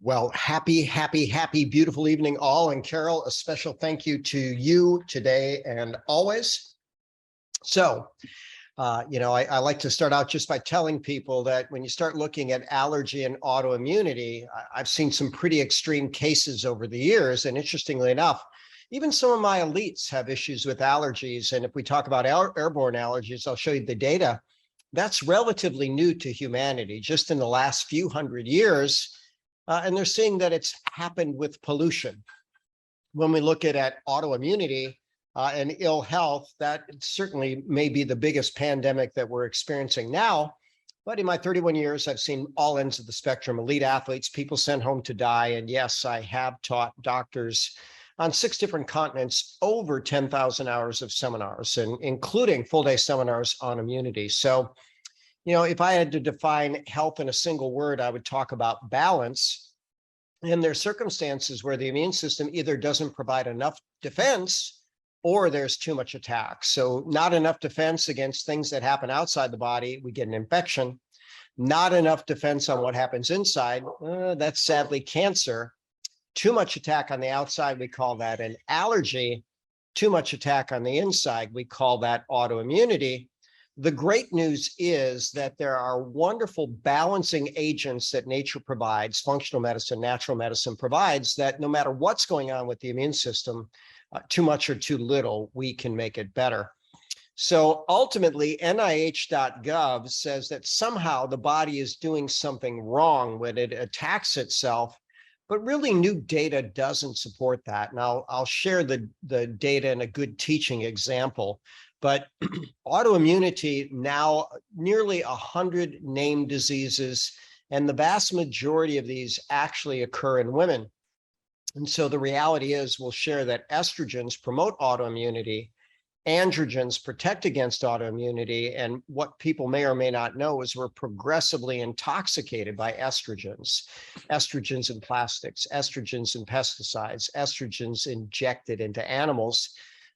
Well, happy, beautiful evening all. And Carol, a special thank you to you today and always. So, I like to start out just by telling people that when you start looking at allergy and autoimmunity, I've seen some pretty extreme cases over the years. And interestingly enough, even some of my elites have issues with allergies. And if we talk about airborne allergies, I'll show you the data. That's relatively new to humanity, just in the last few hundred years. And they're seeing that it's happened with pollution. When we look at autoimmunity and ill health, that certainly may be the biggest pandemic that we're experiencing now. But in my 31 years, I've seen all ends of the spectrum, elite athletes, people sent home to die. And yes, I have taught doctors on 6 different continents over 10,000 hours of seminars, and including full-day seminars on immunity. So if I had to define health in a single word, I would talk about balance. And there's circumstances where the immune system either doesn't provide enough defense or there's too much attack. So not enough defense against things that happen outside the body, we get an infection. Not enough defense on what happens inside, that's sadly cancer. Too much attack on the outside, we call that an allergy. Too much attack on the inside, we call that autoimmunity. The great news is that there are wonderful balancing agents that nature provides, functional medicine, natural medicine provides, that no matter what's going on with the immune system, too much or too little, we can make it better. So ultimately, NIH.gov says that somehow the body is doing something wrong when it attacks itself, but really new data doesn't support that. And I'll share the data in a good teaching example. But autoimmunity, now nearly 100 named diseases, and the vast majority of these actually occur in women. And so the reality is, we'll share that estrogens promote autoimmunity, androgens protect against autoimmunity, and what people may or may not know is we're progressively intoxicated by estrogens in plastics, estrogens in pesticides, estrogens injected into animals.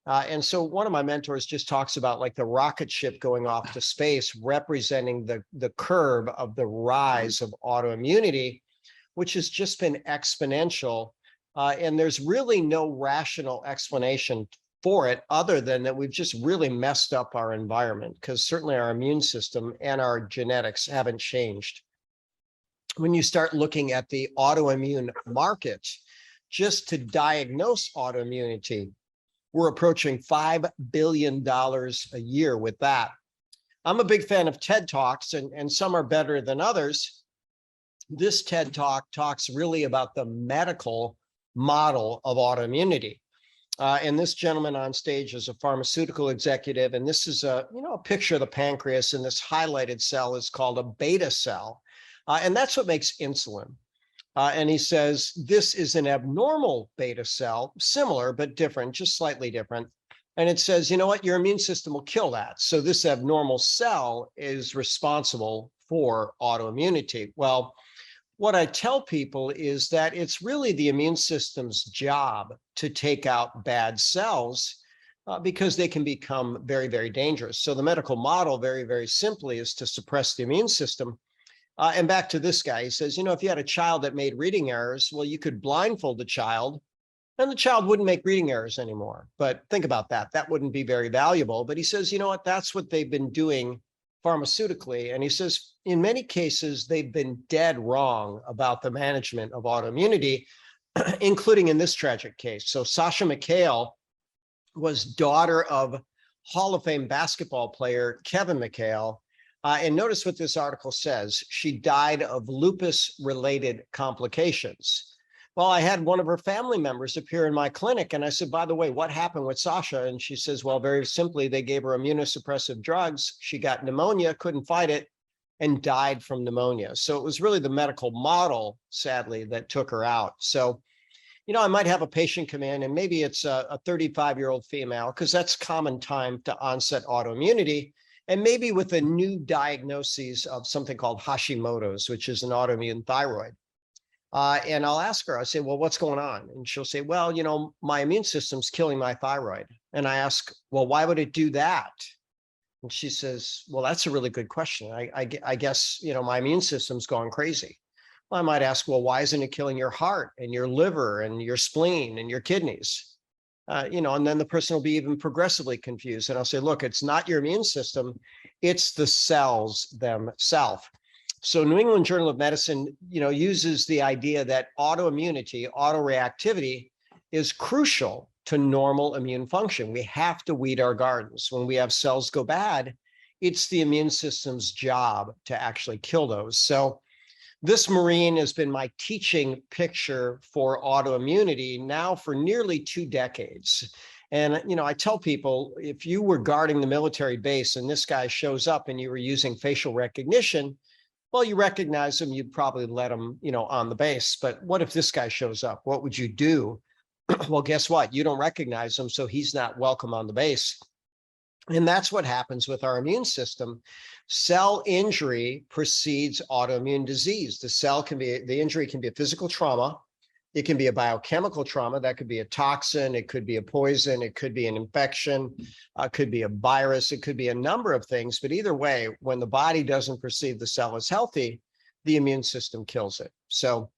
And so one of my mentors just talks about like the rocket ship going off to space, representing the curve of the rise of autoimmunity, which has just been exponential. And there's really no rational explanation for it other than that we've just really messed up our environment, because certainly our immune system and our genetics haven't changed. When you start looking at the autoimmune market, just to diagnose autoimmunity, we're approaching $5 billion a year with that. I'm a big fan of TED Talks, and some are better than others. This TED Talk talks really about the medical model of autoimmunity. And this gentleman on stage is a pharmaceutical executive, and this is a picture of the pancreas, and this highlighted cell is called a beta cell. And that's what makes insulin. And he says, this is an abnormal beta cell, similar but different, just slightly different. And it says, you know what, your immune system will kill that. So this abnormal cell is responsible for autoimmunity. Well, what I tell people is that it's really the immune system's job to take out bad cells because they can become very, very dangerous. So the medical model, very, very simply, is to suppress the immune system. And back to this guy, he says, if you had a child that made reading errors, well, you could blindfold the child and the child wouldn't make reading errors anymore. But think about that. That wouldn't be very valuable. But he says, you know what, that's what they've been doing pharmaceutically. And he says, in many cases, they've been dead wrong about the management of autoimmunity, including in this tragic case. So Sasha McHale was daughter of Hall of Fame basketball player Kevin McHale. And notice what this article says. She died of lupus-related complications. Well, I had one of her family members appear in my clinic, and I said, by the way, what happened with Sasha? And she says, well, very simply, they gave her immunosuppressive drugs. She got pneumonia, couldn't fight it, and died from pneumonia. So it was really the medical model, sadly, that took her out. So, I might have a patient come in, and maybe it's a 35-year-old female, because that's common time to onset autoimmunity. And maybe with a new diagnosis of something called Hashimoto's, which is an autoimmune thyroid. And I'll ask her, I say, well, what's going on? And she'll say, well, my immune system's killing my thyroid. And I ask, well, why would it do that? And she says, well, that's a really good question. I guess, my immune system's gone crazy. Well, I might ask, well, why isn't it killing your heart and your liver and your spleen and your kidneys? And then the person will be even progressively confused. And I'll say, look, it's not your immune system, it's the cells themselves. So New England Journal of Medicine, uses the idea that autoimmunity, autoreactivity is crucial to normal immune function. We have to weed our gardens. When we have cells go bad, it's the immune system's job to actually kill those. So this marine has been my teaching picture for autoimmunity now for nearly 2 decades. And, I tell people, if you were guarding the military base and this guy shows up and you were using facial recognition, well, you recognize him, you'd probably let him, on the base. But what if this guy shows up? What would you do? Well, guess what? You don't recognize him, so he's not welcome on the base. And that's what happens with our immune system. Cell injury precedes autoimmune disease. The injury can be a physical trauma. It can be a biochemical trauma. That could be a toxin. It could be a poison. It could be an infection. It could be a virus. It could be a number of things. But either way, when the body doesn't perceive the cell as healthy, the immune system kills it. So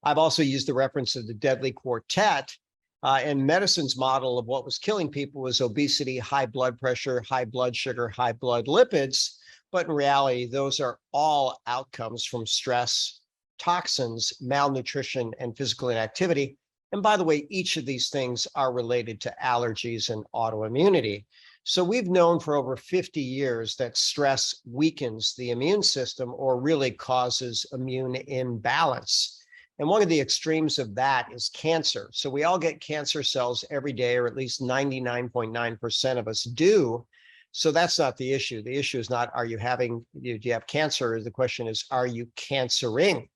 I've also used the reference of the deadly quartet. And medicine's model of what was killing people was obesity, high blood pressure, high blood sugar, high blood lipids. But in reality, those are all outcomes from stress, toxins, malnutrition, and physical inactivity. And by the way, each of these things are related to allergies and autoimmunity. So we've known for over 50 years that stress weakens the immune system or really causes immune imbalance. And one of the extremes of that is cancer. So we all get cancer cells every day, or at least 99.9% of us do. So that's not the issue. The issue is not, do you have cancer? The question is, are you cancering?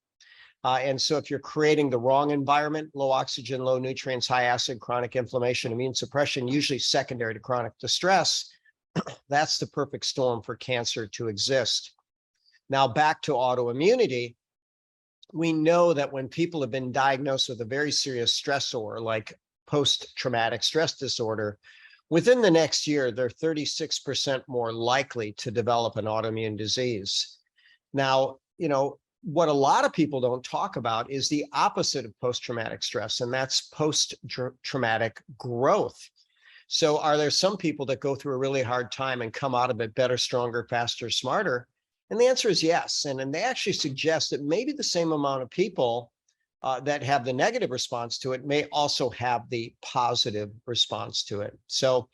And so if you're creating the wrong environment, low oxygen, low nutrients, high acid, chronic inflammation, immune suppression, usually secondary to chronic distress, that's the perfect storm for cancer to exist. Now back to autoimmunity. We know that when people have been diagnosed with a very serious stressor, like post-traumatic stress disorder, within the next year, they're 36% more likely to develop an autoimmune disease. Now, what a lot of people don't talk about is the opposite of post-traumatic stress, and that's post-traumatic growth. So are there some people that go through a really hard time and come out of it better, stronger, faster, smarter? And the answer is yes. And they actually suggest that maybe the same amount of people that have the negative response to it may also have the positive response to it. So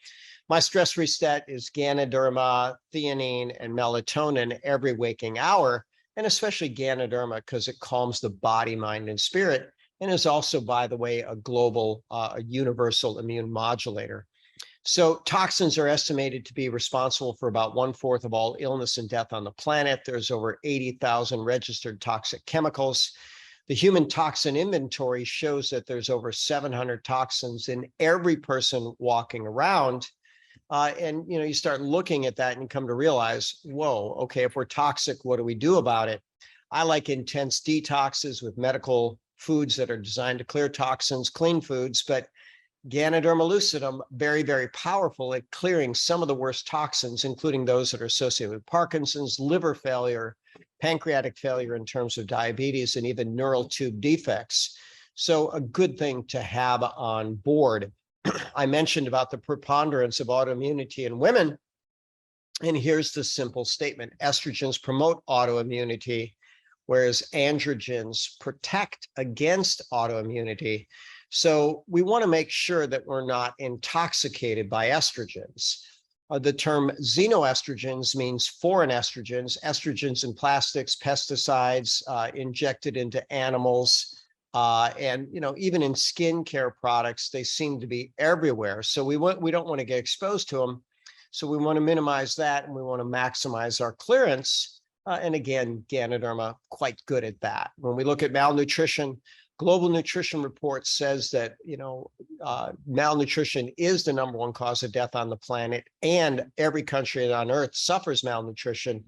my stress reset is Ganoderma, theanine, and melatonin every waking hour, and especially Ganoderma because it calms the body, mind, and spirit, and is also, by the way, a global, a universal immune modulator. So toxins are estimated to be responsible for about 1/4 of all illness and death on the planet. There's over 80,000 registered toxic chemicals. The human toxin inventory shows that there's over 700 toxins in every person walking around. And you start looking at that and you come to realize, whoa, okay, if we're toxic, what do we do about it? I like intense detoxes with medical foods that are designed to clear toxins, clean foods, but Ganoderma lucidum, very, very powerful at clearing some of the worst toxins, including those that are associated with Parkinson's, liver failure, pancreatic failure in terms of diabetes, and even neural tube defects. So a good thing to have on board. I mentioned about the preponderance of autoimmunity in women. And here's the simple statement. Estrogens promote autoimmunity, whereas androgens protect against autoimmunity. So we want to make sure that we're not intoxicated by estrogens. The term xenoestrogens means foreign estrogens, estrogens in plastics, pesticides injected into animals, and even in skincare products, they seem to be everywhere. So we don't want to get exposed to them. So we want to minimize that, and we want to maximize our clearance. And again, Ganoderma, quite good at that. When we look at malnutrition, Global Nutrition Report says that, malnutrition is the #1 cause of death on the planet, and every country on earth suffers malnutrition.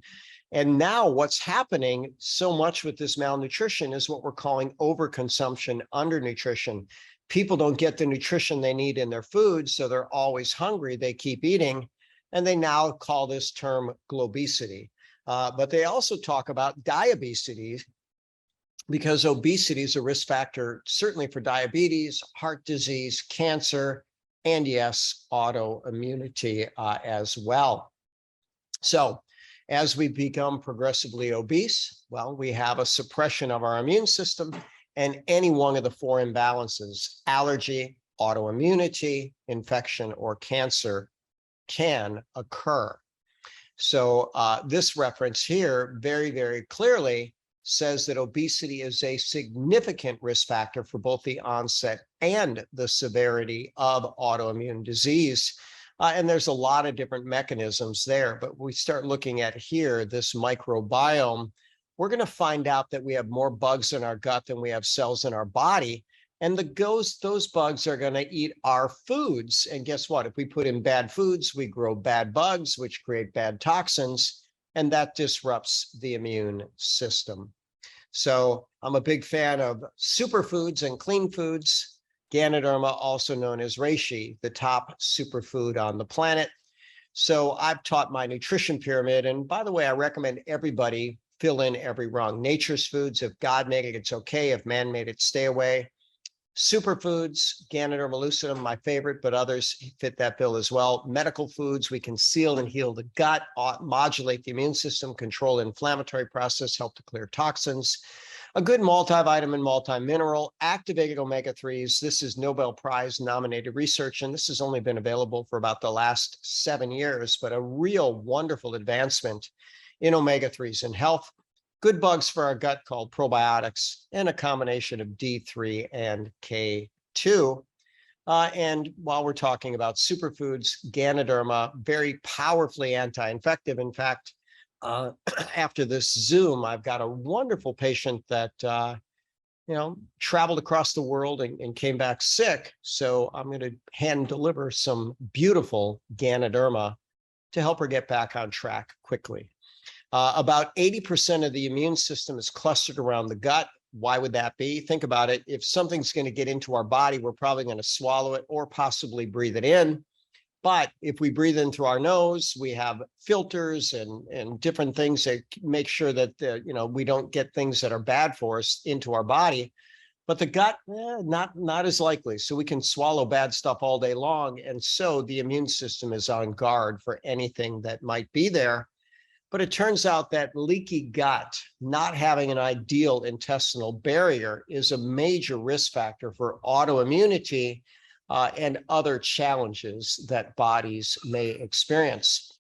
And now what's happening so much with this malnutrition is what we're calling overconsumption, undernutrition. People don't get the nutrition they need in their food, so they're always hungry. They keep eating, and they now call this term globesity. But they also talk about diabesity, because obesity is a risk factor, certainly for diabetes, heart disease, cancer, and yes, autoimmunity as well. So as we become progressively obese, well, we have a suppression of our immune system, and any one of the four imbalances, allergy, autoimmunity, infection, or cancer, can occur. So this reference here very, very clearly says that obesity is a significant risk factor for both the onset and the severity of autoimmune disease. And there's a lot of different mechanisms there, but we start looking at here, this microbiome, we're going to find out that we have more bugs in our gut than we have cells in our body. And those bugs are going to eat our foods. And guess what? If we put in bad foods, we grow bad bugs, which create bad toxins, and that disrupts the immune system. So I'm a big fan of superfoods and clean foods. Ganoderma, also known as reishi, the top superfood on the planet. So I've taught my nutrition pyramid. And by the way, I recommend everybody fill in every rung. Nature's foods, if God made it, it's okay. If man made it, stay away. Superfoods, Ganoderma lucidum, my favorite, but others fit that bill as well. Medical foods, we can seal and heal the gut, modulate the immune system, control the inflammatory process, help to clear toxins. A good multivitamin, multimineral, activated omega-3s. This is Nobel Prize nominated research, and this has only been available for about the last 7 years, but a real wonderful advancement in omega-3s in health. Good bugs for our gut called probiotics, and a combination of D3 and K2. And while we're talking about superfoods, Ganoderma, very powerfully anti-infective. In fact, after this Zoom, I've got a wonderful patient that, traveled across the world and came back sick. So I'm going to hand deliver some beautiful Ganoderma to help her get back on track quickly. About 80% of the immune system is clustered around the gut. Why would that be? Think about it. If something's going to get into our body, we're probably going to swallow it or possibly breathe it in. But if we breathe in through our nose, we have filters and different things that make sure that we don't get things that are bad for us into our body. But the gut, not as likely. So we can swallow bad stuff all day long. And so the immune system is on guard for anything that might be there. But it turns out that leaky gut, not having an ideal intestinal barrier, is a major risk factor for autoimmunity and other challenges that bodies may experience.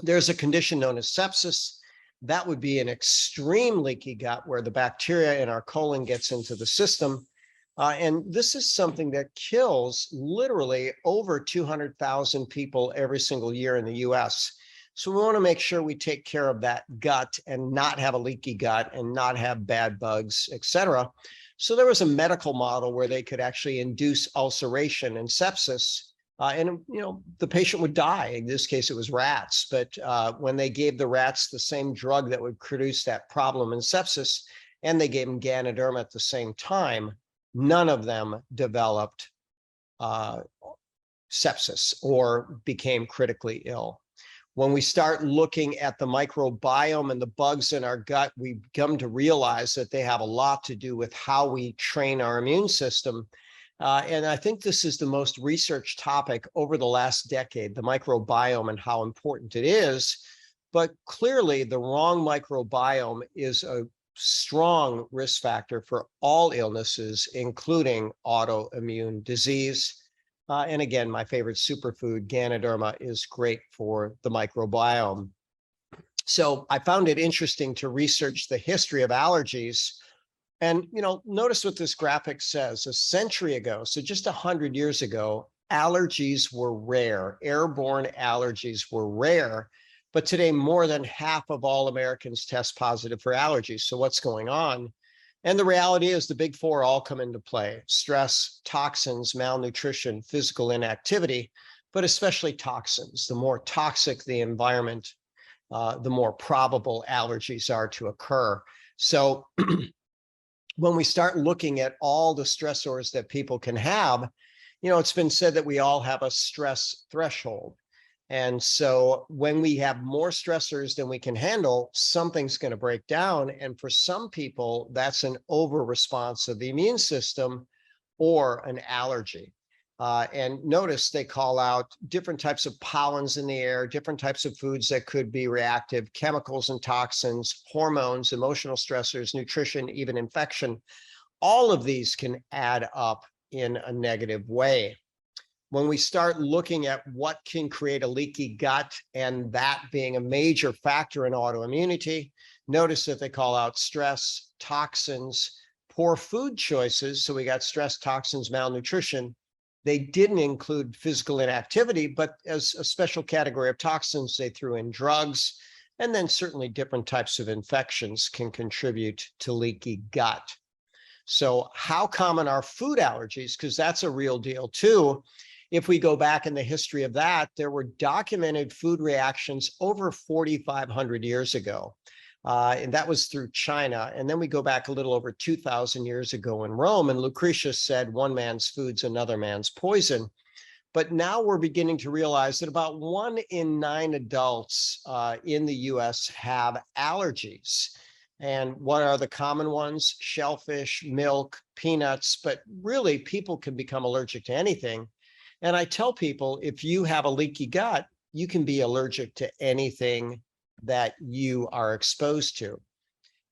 There's a condition known as sepsis. That would be an extreme leaky gut where the bacteria in our colon gets into the system. And this is something that kills literally over 200,000 people every single year in the US. So we want to make sure we take care of that gut and not have a leaky gut and not have bad bugs, et cetera. So there was a medical model where they could actually induce ulceration and sepsis. The patient would die. In this case, it was rats. But when they gave the rats the same drug that would produce that problem in sepsis, and they gave them Ganoderma at the same time, none of them developed sepsis or became critically ill. When we start looking at the microbiome and the bugs in our gut, we come to realize that they have a lot to do with how we train our immune system. And I think this is the most researched topic over the last decade, the microbiome and how important it is. But clearly, the wrong microbiome is a strong risk factor for all illnesses, including autoimmune disease. And again, my favorite superfood, Ganoderma, is great for the microbiome. So I found it interesting to research the history of allergies. And, notice what this graphic says. A century ago, so just 100 years ago, allergies were rare. Airborne allergies were rare. But today, more than half of all Americans test positive for allergies. So what's going on? And the reality is the big four all come into play: stress, toxins, malnutrition, physical inactivity, but especially toxins. The more toxic the environment, the more probable allergies are to occur. So when we start looking at all the stressors that people can have, it's been said that we all have a stress threshold. And so when we have more stressors than we can handle, something's going to break down. And for some people, that's an over response of the immune system or an allergy. And notice they call out different types of pollens in the air, different types of foods that could be reactive, chemicals and toxins, hormones, emotional stressors, nutrition, even infection. All of these can add up in a negative way. When we start looking at what can create a leaky gut, and that being a major factor in autoimmunity, notice that they call out stress, toxins, poor food choices. So we got stress, toxins, malnutrition. They didn't include physical inactivity, but as a special category of toxins, they threw in drugs. And then certainly different types of infections can contribute to leaky gut. So how common are food allergies? Because that's a real deal too. If we go back in the history of that, there were documented food reactions over 4,500 years ago. And that was through China. And then we go back a little over 2,000 years ago in Rome, and Lucretius said, one man's food's another man's poison. But now we're beginning to realize that about 1 in 9 adults in the US have allergies. And what are the common ones? Shellfish, milk, peanuts, but really people can become allergic to anything. And I tell people, if you have a leaky gut, you can be allergic to anything that you are exposed to.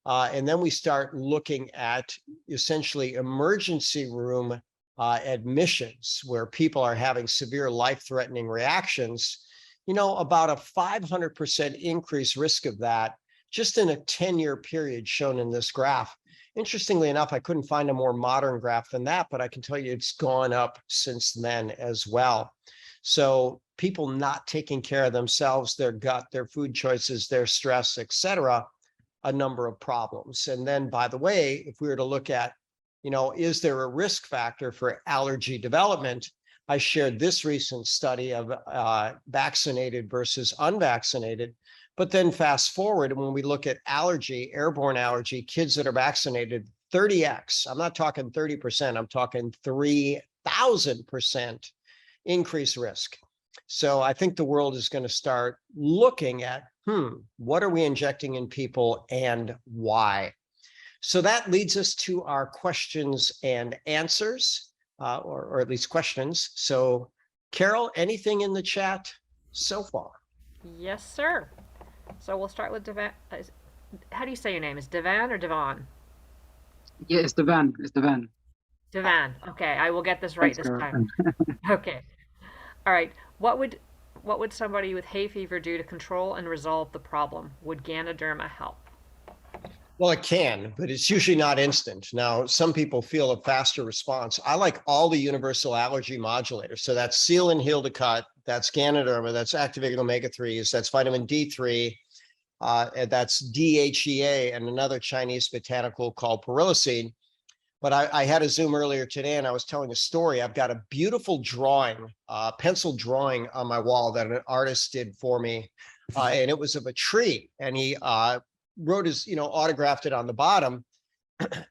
And then we start looking at essentially emergency room admissions where people are having severe life-threatening reactions. You know, about a 500% increased risk of that just in a 10-year period shown in this graph. Interestingly enough, I couldn't find a more modern graph than that, but I can tell you it's gone up since then as well. So people not taking care of themselves, their gut, their food choices, their stress, etc., a number of problems. And then, by the way, if we were to look at, you know, is there a risk factor for allergy development? I shared this recent study of vaccinated versus unvaccinated. But then fast forward, and when we look at allergy, airborne allergy, kids that are vaccinated, 30x, I'm not talking 30%, I'm talking 3,000% increased risk. So I think the world is going to start looking at, what are we injecting in people and why? So that leads us to our questions and answers, or at least questions. So Carol, anything in the chat so far? Yes, sir. So we'll start with Devan. How do you say your name? Is Devan or Devon? Yeah, it's the van. It's the van. Devan. Okay, I will get this right Thanks, this Carol. time. Okay. All right. What would somebody with hay fever do to control and resolve the problem? Would Ganoderma help? Well, it can, but it's usually not instant. Now, some people feel a faster response. I like all the universal allergy modulators. So that's Seal and Heal to Cut, that's Ganoderma, that's activating omega-3s, that's vitamin D3, and that's DHEA, and another Chinese botanical called perylacine. But I had a Zoom earlier today, and I was telling a story. I've got a beautiful drawing, pencil drawing on my wall that an artist did for me, and it was of a tree. And he wrote his, autographed it on the bottom.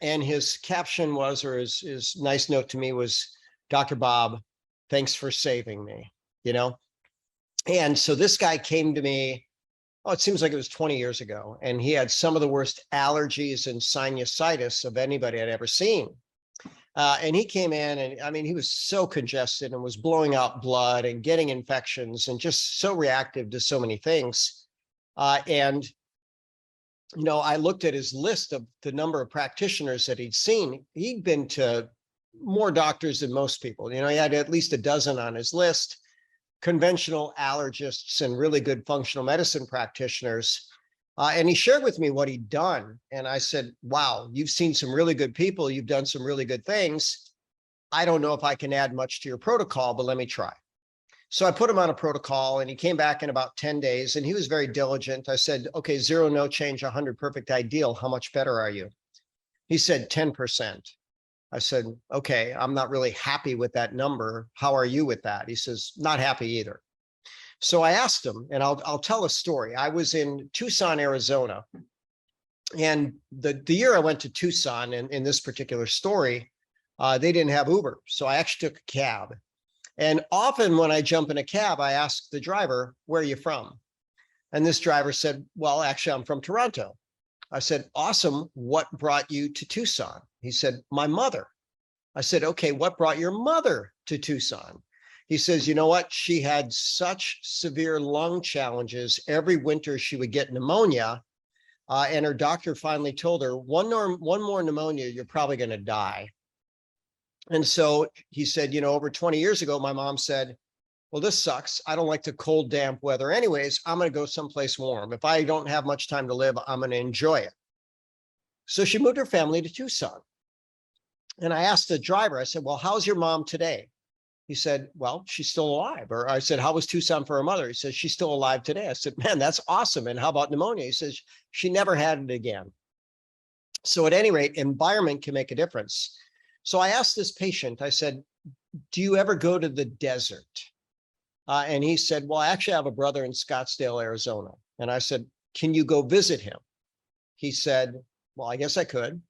And his caption was, or his nice note to me was, Dr. Bob, thanks for saving me, And so this guy came to me, it seems like it was 20 years ago. And he had some of the worst allergies and sinusitis of anybody I'd ever seen. And he came in and he was so congested and was blowing out blood and getting infections and just so reactive to so many things. I looked at his list of the number of practitioners that he'd seen. He'd been to more doctors than most people. He had at least a dozen on his list, conventional allergists and really good functional medicine practitioners. And he shared with me what he'd done. And I said, wow, you've seen some really good people. You've done some really good things. I don't know if I can add much to your protocol, but let me try. So I put him on a protocol and he came back in about 10 days and he was very diligent. I said, okay, 0, no change, 100, perfect, ideal. How much better are you? He said 10%. I said, okay, I'm not really happy with that number. How are you with that? He says, not happy either. So I asked him, and I'll tell a story. I was in Tucson, Arizona. And the year I went to Tucson, and in this particular story, they didn't have Uber. So I actually took a cab. And often when I jump in a cab, I ask the driver, where are you from? And this driver said, well, actually, I'm from Toronto. I said, awesome. What brought you to Tucson? He said, my mother. I said, okay, what brought your mother to Tucson? He says, you know what? She had such severe lung challenges. Every winter she would get pneumonia. And her doctor finally told her, one more pneumonia, you're probably going to die. And so he said, you know, over 20 years ago, my mom said, well, this sucks. I don't like the cold, damp weather. Anyways, I'm going to go someplace warm. If I don't have much time to live, I'm going to enjoy it. So she moved her family to Tucson. And I asked the driver, I said, well, how's your mom today? He said, well, she's still alive. Or I said, how was Tucson for her mother? He says, she's still alive today. I said, man, that's awesome. And how about pneumonia? He says, she never had it again. So at any rate, environment can make a difference. So I asked this patient, I said, do you ever go to the desert? And he said, well, I actually have a brother in Scottsdale, Arizona. And I said, can you go visit him? He said, well, I guess I could.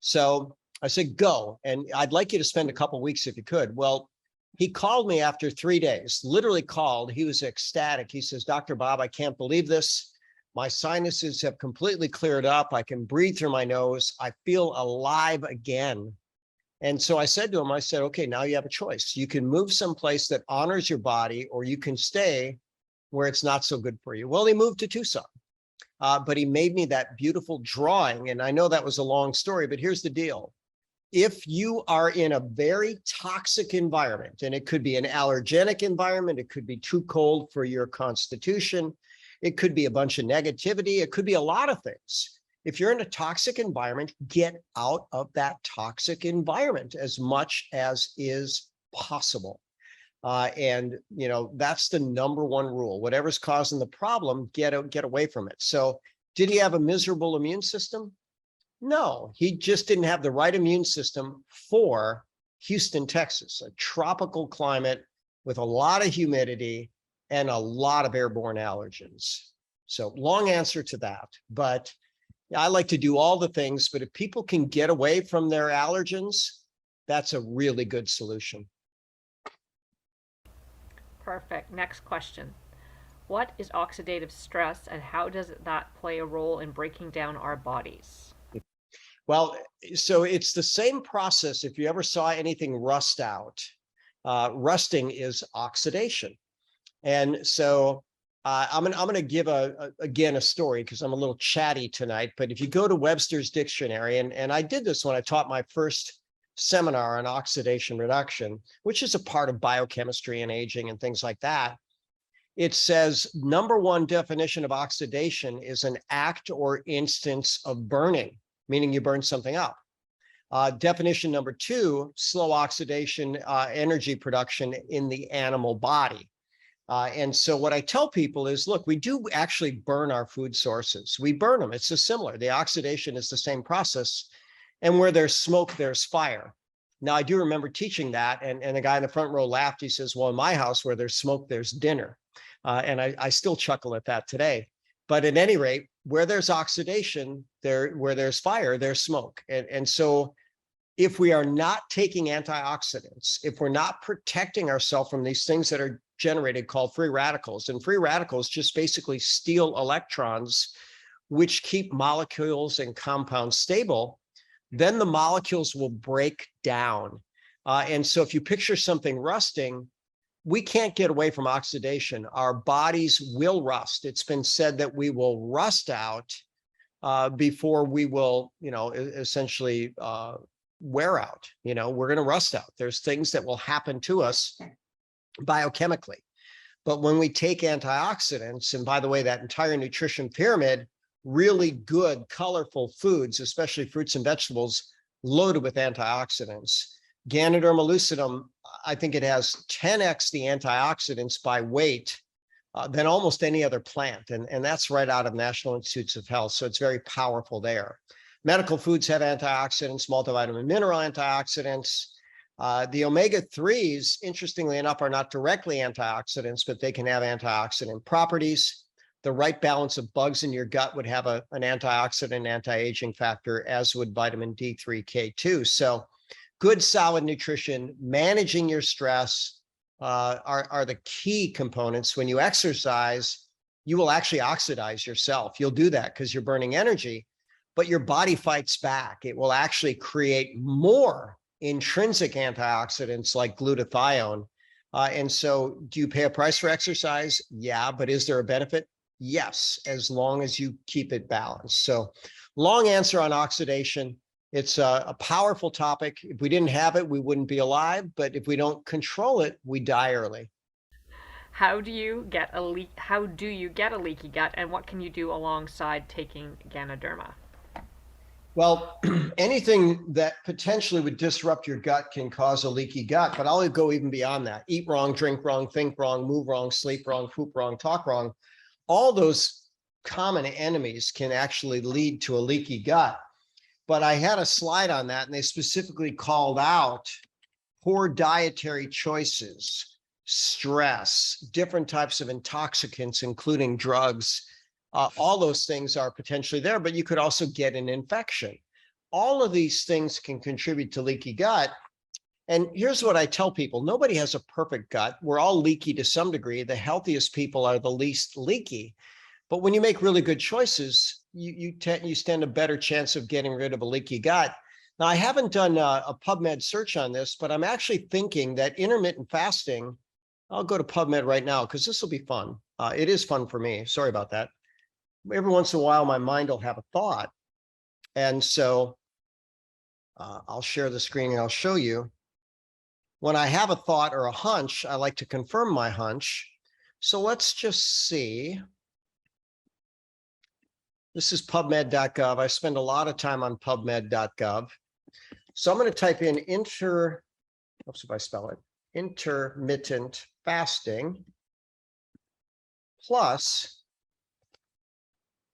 So I said, go. And I'd like you to spend a couple of weeks if you could. Well, he called me after 3 days, literally called. He was ecstatic. He says, Dr. Bob, I can't believe this. My sinuses have completely cleared up. I can breathe through my nose. I feel alive again. And so I said to him, I said, okay, now you have a choice. You can move someplace that honors your body, or you can stay where it's not so good for you. Well, he moved to Tucson, but he made me that beautiful drawing. And I know that was a long story, but here's the deal. If you are in a very toxic environment, and it could be an allergenic environment, it could be too cold for your constitution, it could be a bunch of negativity, it could be a lot of things. If you're in a toxic environment, get out of that toxic environment as much as is possible. And you know, that's the number one rule. Whatever's causing the problem, get away from it. So did he have a miserable immune system? No, he just didn't have the right immune system for Houston, Texas, a tropical climate with a lot of humidity and a lot of airborne allergens. So long answer to that, but I like to do all the things, but if people can get away from their allergens, that's a really good solution. Perfect. Next question. What is oxidative stress, and how does that play a role in breaking down our bodies? Well, so it's the same process. If you ever saw anything rust out, rusting is oxidation. And so I'm going to give again a story because I'm a little chatty tonight. But if you go to Webster's dictionary, and I did this when I taught my first seminar on oxidation reduction, which is a part of biochemistry and aging and things like that. It says number one definition of oxidation is an act or instance of burning, meaning you burn something up. Definition number two, slow oxidation, energy production in the animal body. And so what I tell people is, look, we do actually burn our food sources. We burn them. It's just similar. The oxidation is the same process. And where there's smoke, there's fire. Now, I do remember teaching that. And the guy in the front row laughed. He says, well, in my house, where there's smoke, there's dinner. And I still chuckle at that today. But at any rate, where there's oxidation, where there's fire, there's smoke. And so if we are not taking antioxidants, if we're not protecting ourselves from these things that are generated called free radicals, and free radicals just basically steal electrons, which keep molecules and compounds stable, then the molecules will break down. And so if you picture something rusting, we can't get away from oxidation. Our bodies will rust. It's been said that we will rust out before we will, essentially wear out. We're going to rust out. There's things that will happen to us biochemically. But when we take antioxidants, and by the way, that entire nutrition pyramid, really good, colorful foods, especially fruits and vegetables, loaded with antioxidants. Ganoderma lucidum, I think it has 10x the antioxidants by weight than almost any other plant. And that's right out of National Institutes of Health. So it's very powerful there. Medical foods have antioxidants, multivitamin mineral antioxidants. The omega-3s, interestingly enough, are not directly antioxidants, but they can have antioxidant properties. The right balance of bugs in your gut would have an antioxidant, anti-aging factor, as would vitamin D3, K2. So good, solid nutrition, managing your stress, are the key components. When you exercise, you will actually oxidize yourself. You'll do that because you're burning energy, but your body fights back. It will actually create more intrinsic antioxidants like glutathione. And so do you pay a price for exercise? Yeah, but is there a benefit? Yes, as long as you keep it balanced. So long answer on oxidation. It's a powerful topic. If we didn't have it, we wouldn't be alive. But if we don't control it, we die early. How do you get a leaky gut, and what can you do alongside taking Ganoderma? Well, anything that potentially would disrupt your gut can cause a leaky gut, but I'll go even beyond that. Eat wrong, drink wrong, think wrong, move wrong, sleep wrong, poop wrong, talk wrong. All those common enemies can actually lead to a leaky gut. But I had a slide on that, and they specifically called out poor dietary choices, stress, different types of intoxicants, including drugs. All those things are potentially there, but you could also get an infection. All of these things can contribute to leaky gut. And here's what I tell people. Nobody has a perfect gut. We're all leaky to some degree. The healthiest people are the least leaky. But when you make really good choices, you stand a better chance of getting rid of a leaky gut. Now, I haven't done a PubMed search on this, but I'm actually thinking that intermittent fasting, I'll go to PubMed right now because this will be fun. It is fun for me. Sorry about that. Every once in a while, my mind will have a thought. And so I'll share the screen and I'll show you. When I have a thought or a hunch, I like to confirm my hunch. So let's just see. This is pubmed.gov. I spend a lot of time on pubmed.gov. So I'm going to type in oops, if I spell it, intermittent fasting plus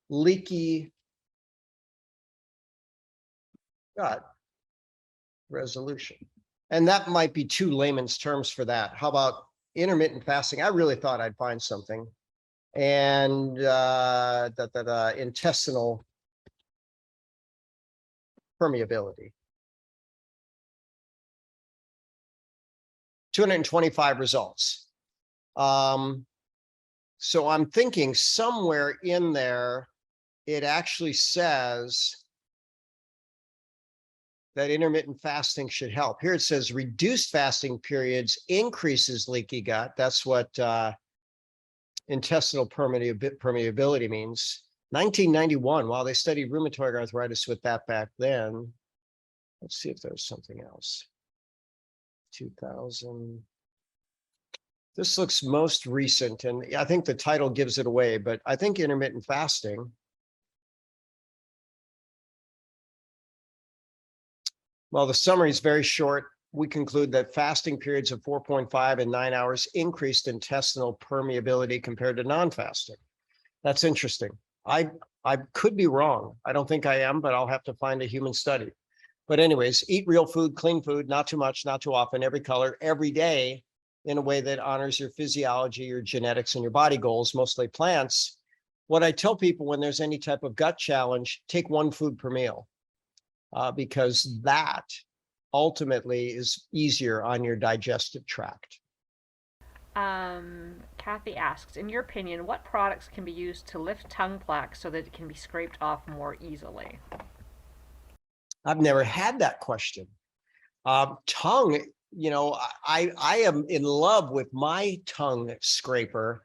leaky gut resolution. And that might be too layman's terms for that. How about intermittent fasting? I really thought I'd find something. And intestinal permeability. 225 results. So I'm thinking somewhere in there, it actually says that intermittent fasting should help. Here it says reduced fasting periods increases leaky gut. That's what intestinal permeability means. 1991, while they studied rheumatoid arthritis with that back then. Let's see if there's something else. 2000. This looks most recent, and I think the title gives it away, but I think intermittent fasting. Well, the summary is very short. We conclude that fasting periods of 4.5 and 9 hours increased intestinal permeability compared to non-fasting. That's interesting. I could be wrong. I don't think I am, but I'll have to find a human study. But anyways, eat real food, clean food, not too much, not too often, every color, every day, in a way that honors your physiology, your genetics, and your body goals, mostly plants. What I tell people when there's any type of gut challenge, take one food per meal, because that ultimately is easier on your digestive tract. Kathy asks, in your opinion, what products can be used to lift tongue plaque so that it can be scraped off more easily? I've never had that question. Tongue, you know, I am in love with my tongue scraper,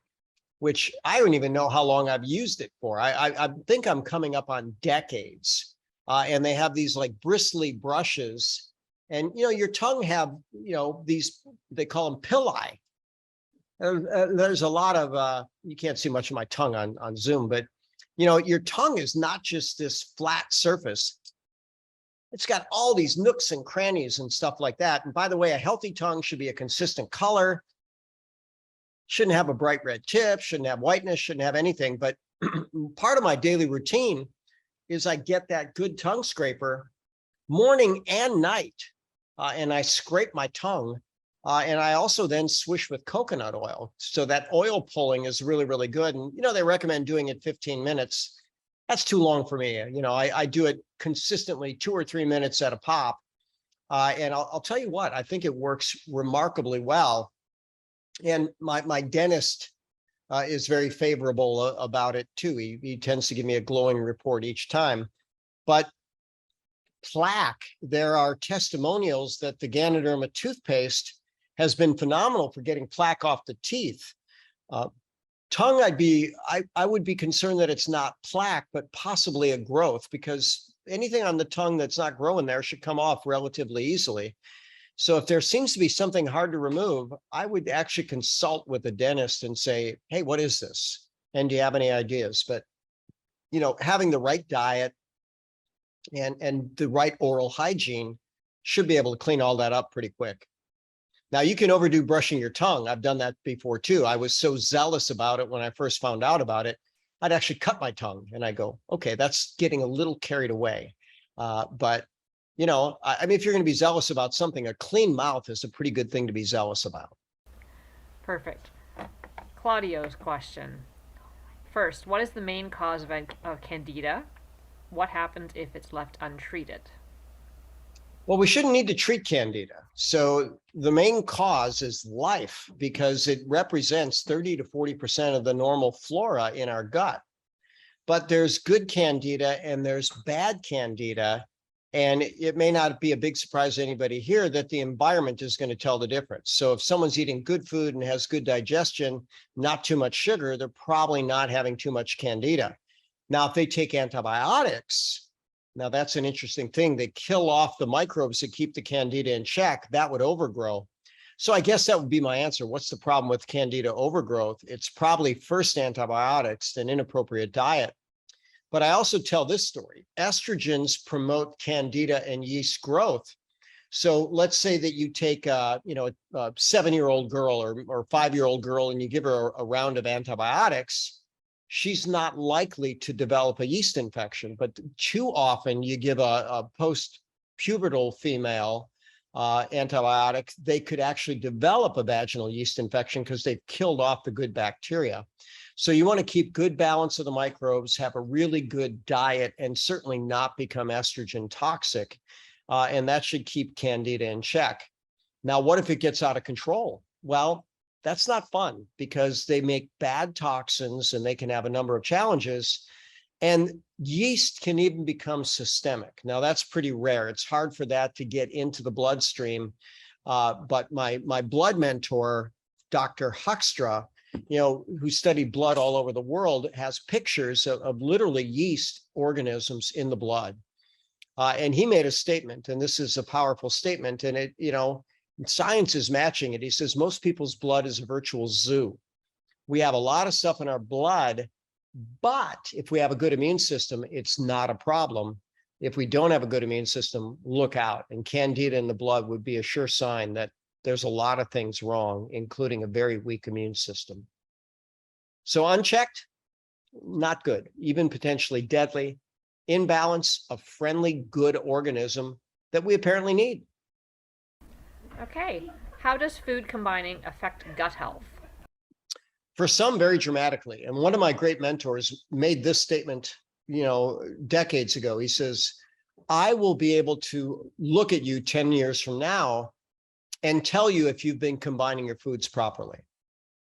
which I don't even know how long I've used it for. I think I'm coming up on decades. And they have these like bristly brushes. And, you know, your tongue have, you know, these, they call them pili. There's a lot of, you can't see much of my tongue on Zoom, but, you know, your tongue is not just this flat surface. It's got all these nooks and crannies and stuff like that. And by the way, a healthy tongue should be a consistent color, shouldn't have a bright red tip, shouldn't have whiteness, shouldn't have anything. But part of my daily routine is I get that good tongue scraper morning and night, and I scrape my tongue. And I also then swish with coconut oil. So that oil pulling is really, really good. And, you know, they recommend doing it 15 minutes. That's too long for me. You know, I do it consistently 2 or 3 minutes at a pop. And I'll tell you what, I think it works remarkably well. And my dentist is very favorable about it too. He tends to give me a glowing report each time. But plaque, there are testimonials that the Ganoderma toothpaste has been phenomenal for getting plaque off the teeth. Tongue, I would be concerned that it's not plaque, but possibly a growth, because anything on the tongue that's not growing there should come off relatively easily. So if there seems to be something hard to remove, I would actually consult with a dentist and say, hey, what is this? And do you have any ideas? But, you know, having the right diet and the right oral hygiene should be able to clean all that up pretty quick. Now, you can overdo brushing your tongue. I've done that before too. I was so zealous about it when I first found out about it, I'd actually cut my tongue and I go, okay, that's getting a little carried away. But you know, I mean, if you're going to be zealous about something, a clean mouth is a pretty good thing to be zealous about. Perfect. Claudio's question. First, what is the main cause of candida? What happens if it's left untreated? Well, we shouldn't need to treat candida. So the main cause is life, because it represents 30 to 40% of the normal flora in our gut. But there's good candida and there's bad candida. And it may not be a big surprise to anybody here that the environment is going to tell the difference. So if someone's eating good food and has good digestion, not too much sugar, they're probably not having too much candida. Now, if they take antibiotics, now that's an interesting thing. They kill off the microbes that keep the candida in check. That would overgrow. So I guess that would be my answer. What's the problem with candida overgrowth? It's probably first antibiotics, then inappropriate diet. But I also tell this story. Estrogens promote candida and yeast growth. So let's say that you take a 7-year-old girl or 5-year-old girl and you give her a round of antibiotics. She's not likely to develop a yeast infection. But too often you give a post-pubertal female antibiotic, they could actually develop a vaginal yeast infection because they've killed off the good bacteria. So you want to keep good balance of the microbes, have a really good diet, and certainly not become estrogen toxic. And that should keep candida in check. Now, what if it gets out of control? Well, that's not fun, because they make bad toxins and they can have a number of challenges. And yeast can even become systemic. Now, that's pretty rare. It's hard for that to get into the bloodstream. But my blood mentor, Dr. Huckstra, who studied blood all over the world, has pictures of literally yeast organisms in the blood. And he made a statement, and this is a powerful statement, and science is matching it. He says, most people's blood is a virtual zoo. We have a lot of stuff in our blood, but if we have a good immune system, it's not a problem. If we don't have a good immune system, look out. And candida in the blood would be a sure sign that there's a lot of things wrong, including a very weak immune system. So unchecked, not good, even potentially deadly. Imbalance, a friendly, good organism that we apparently need. Okay. How does food combining affect gut health? For some, very dramatically. And one of my great mentors made this statement, decades ago. He says, I will be able to look at you 10 years from now and tell you if you've been combining your foods properly.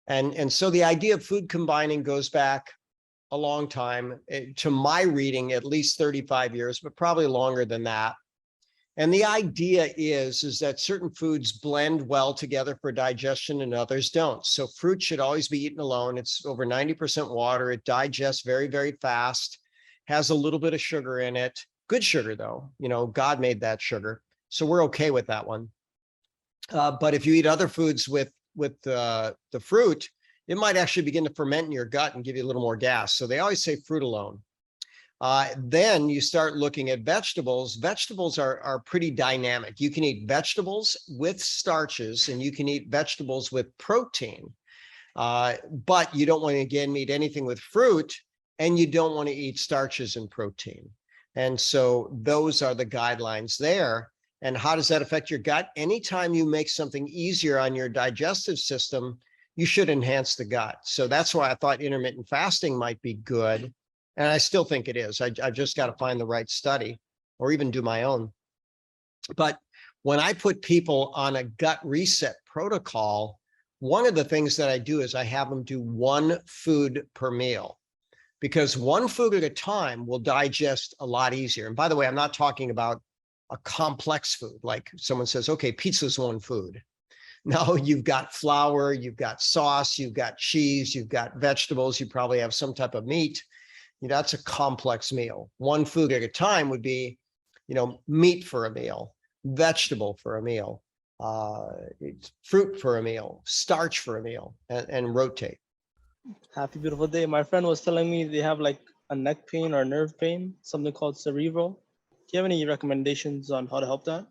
And so the idea of food combining goes back a long time, to my reading, at least 35 years, but probably longer than that. And the idea is that certain foods blend well together for digestion and others don't. So fruit should always be eaten alone. It's over 90% water. It digests very, very fast, has a little bit of sugar in it. Good sugar, though. God made that sugar. So we're okay with that one. But if you eat other foods with the fruit, it might actually begin to ferment in your gut and give you a little more gas. So they always say fruit alone. Then you start looking at vegetables. Vegetables are pretty dynamic. You can eat vegetables with starches and you can eat vegetables with protein. But you don't want to, again, eat anything with fruit, and you don't want to eat starches and protein. And so those are the guidelines there. And how does that affect your gut? Anytime you make something easier on your digestive system, you should enhance the gut. So that's why I thought intermittent fasting might be good. And I still think it is. I've just got to find the right study or even do my own. But when I put people on a gut reset protocol, one of the things that I do is I have them do one food per meal, because one food at a time will digest a lot easier. And by the way, I'm not talking about a complex food, like someone says, okay, pizza's one food. No, you've got flour, you've got sauce, you've got cheese, you've got vegetables, you probably have some type of meat. That's a complex meal. One food at a time would be, meat for a meal, vegetable for a meal, fruit for a meal, starch for a meal, and rotate. Happy beautiful day. My friend was telling me they have like a neck pain or nerve pain, something called cerebral. Do you have any recommendations on how to help that?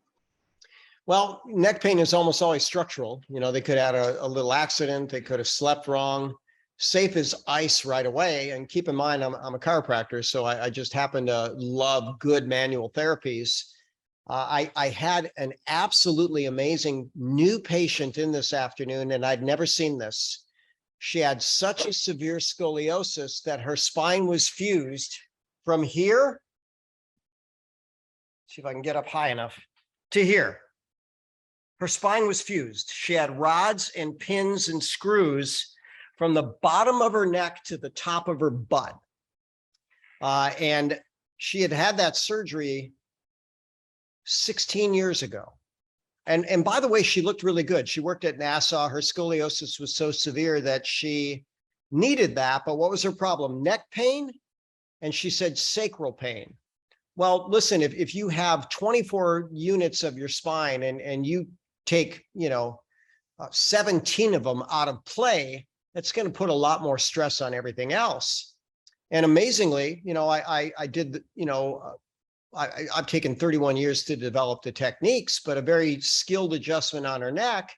Well, neck pain is almost always structural. They could have had a little accident. They could have slept wrong. Safe as ice right away. And keep in mind, I'm a chiropractor, so I just happen to love good manual therapies. I had an absolutely amazing new patient in this afternoon, and I'd never seen this. She had such a severe scoliosis that her spine was fused from here. See if I can get up high enough to here. Her spine was fused. She had rods and pins and screws from the bottom of her neck to the top of her butt. And she had had that surgery 16 years ago. And by the way, she looked really good. She worked at NASA. Her scoliosis was so severe that she needed that. But what was her problem? Neck pain. And she said sacral pain. Well, listen, if you have 24 units of your spine and you take, 17 of them out of play, it's going to put a lot more stress on everything else. And amazingly, I did, I've taken 31 years to develop the techniques, but a very skilled adjustment on her neck.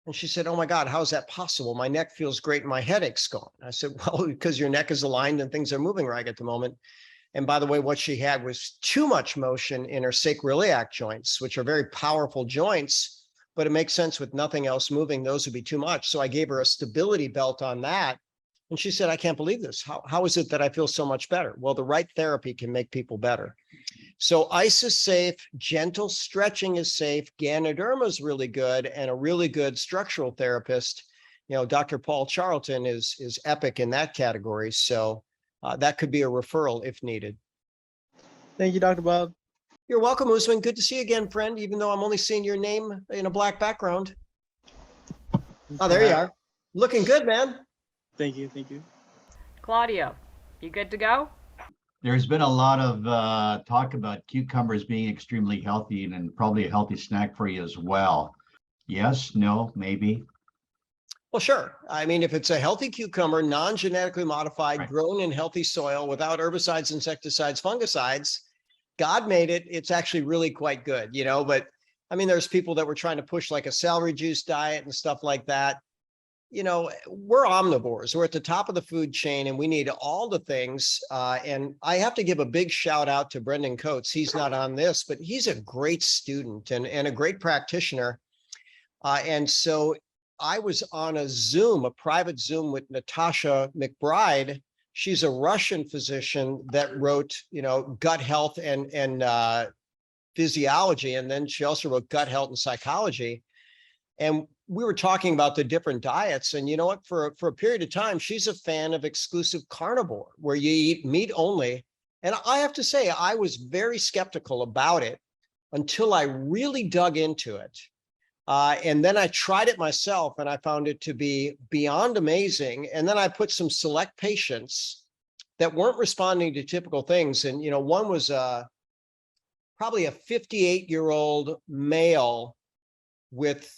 And she said, oh my God, how is that possible? My neck feels great and my headache's gone. I said, well, because your neck is aligned and things are moving right at the moment. And by the way, what she had was too much motion in her sacroiliac joints, which are very powerful joints, but it makes sense with nothing else moving. Those would be too much. So I gave her a stability belt on that. And she said, I can't believe this. How is it that I feel so much better? Well, the right therapy can make people better. So ice is safe, gentle stretching is safe, Ganoderma is really good, and a really good structural therapist, Dr. Paul Charlton is epic in that category. So that could be a referral if needed. Thank you, Dr. Bob. You're welcome, Usman. Good to see you again, friend, even though I'm only seeing your name in a black background. Oh, there you are. Looking good, man. Thank you. Thank you. Claudio, you good to go? There's been a lot of talk about cucumbers being extremely healthy and probably a healthy snack for you as well. Yes, no, maybe. Well, sure. I mean, if it's a healthy cucumber, non-genetically modified, Right. grown in healthy soil without herbicides, insecticides, fungicides, God made it. It's actually really quite good, but I mean, there's people that were trying to push like a celery juice diet and stuff like that. We're omnivores. We're at the top of the food chain and we need all the things. And I have to give a big shout out to Brendan Coates. He's not on this, but he's a great student and a great practitioner. And so I was on a private Zoom with Natasha McBride. She's a Russian physician that wrote, gut health and physiology. And then she also wrote gut health and psychology. And we were talking about the different diets. And you know what, for a period of time, she's a fan of exclusive carnivore, where you eat meat only. And I have to say, I was very skeptical about it until I really dug into it. And then I tried it myself and I found it to be beyond amazing. And then I put some select patients that weren't responding to typical things. And, one was probably a 58-year-old male with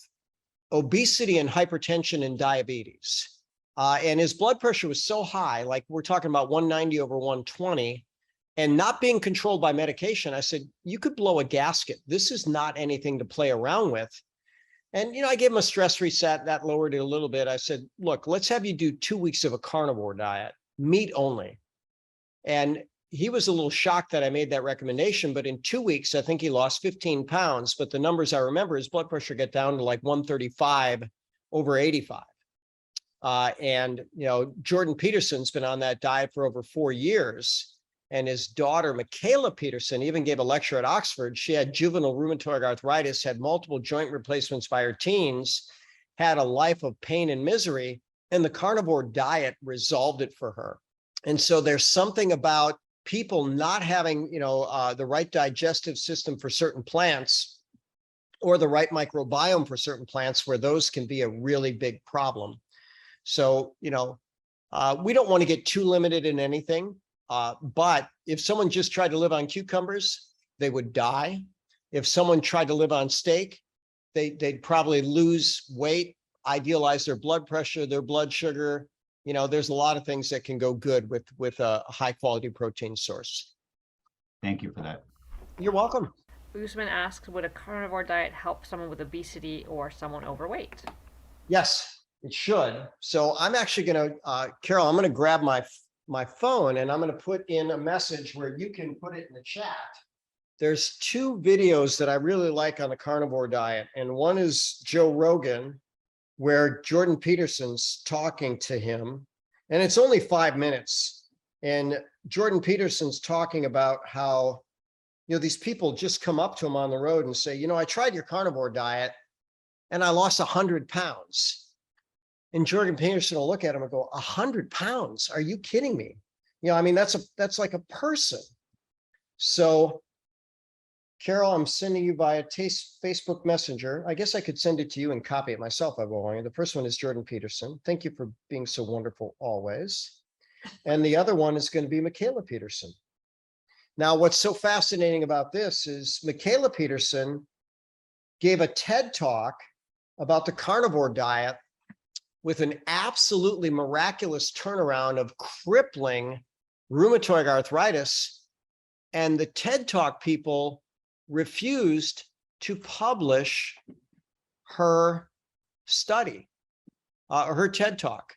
obesity and hypertension and diabetes. And his blood pressure was so high, like we're talking about 190 over 120, and not being controlled by medication. I said, you could blow a gasket. This is not anything to play around with. And, I gave him a stress reset that lowered it a little bit. I said, look, let's have you do 2 weeks of a carnivore diet, meat only. And he was a little shocked that I made that recommendation, but in 2 weeks, I think he lost 15 pounds. But the numbers I remember, his blood pressure got down to like 135 over 85. And, Jordan Peterson's been on that diet for over 4 years. And his daughter, Michaela Peterson, even gave a lecture at Oxford. She had juvenile rheumatoid arthritis, had multiple joint replacements by her teens, had a life of pain and misery, and the carnivore diet resolved it for her. And so there's something about people not having, the right digestive system for certain plants or the right microbiome for certain plants where those can be a really big problem. So, we don't want to get too limited in anything. But if someone just tried to live on cucumbers, they would die. If someone tried to live on steak, they'd probably lose weight, idealize their blood pressure, their blood sugar. There's a lot of things that can go good with a high quality protein source. Thank you for that. You're welcome. Usman asks, would a carnivore diet help someone with obesity or someone overweight? Yes, it should. So I'm actually going to, Carol, I'm going to grab my phone and I'm going to put in a message where you can put it in the chat. There's two videos that I really like on the carnivore diet. And one is Joe Rogan, where Jordan Peterson's talking to him. And it's only 5 minutes. And Jordan Peterson's talking about how, these people just come up to him on the road and say, I tried your carnivore diet and I lost 100 pounds. And Jordan Peterson will look at him and go, 100 pounds? Are you kidding me? That's like a person. So Carol, I'm sending you via Facebook Messenger. I guess I could send it to you and copy it myself. The first one is Jordan Peterson. Thank you for being so wonderful always. And the other one is going to be Michaela Peterson. Now, what's so fascinating about this is Michaela Peterson gave a TED talk about the carnivore diet with an absolutely miraculous turnaround of crippling rheumatoid arthritis. And the TED talk people refused to publish her study, her TED talk.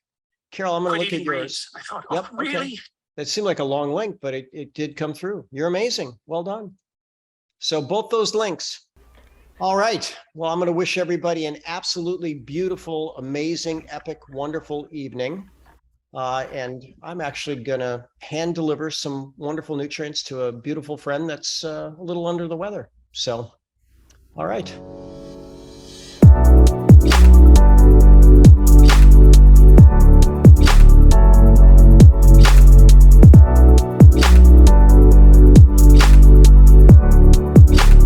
Carol, I'm going to look at yours. I thought, Yep, really? okay. That seemed like a long link, but it did come through. You're amazing. Well done. So both those links. All right. Well, I'm going to wish everybody an absolutely beautiful, amazing, epic, wonderful evening. And I'm actually going to hand deliver some wonderful nutrients to a beautiful friend that's a little under the weather. So, all right.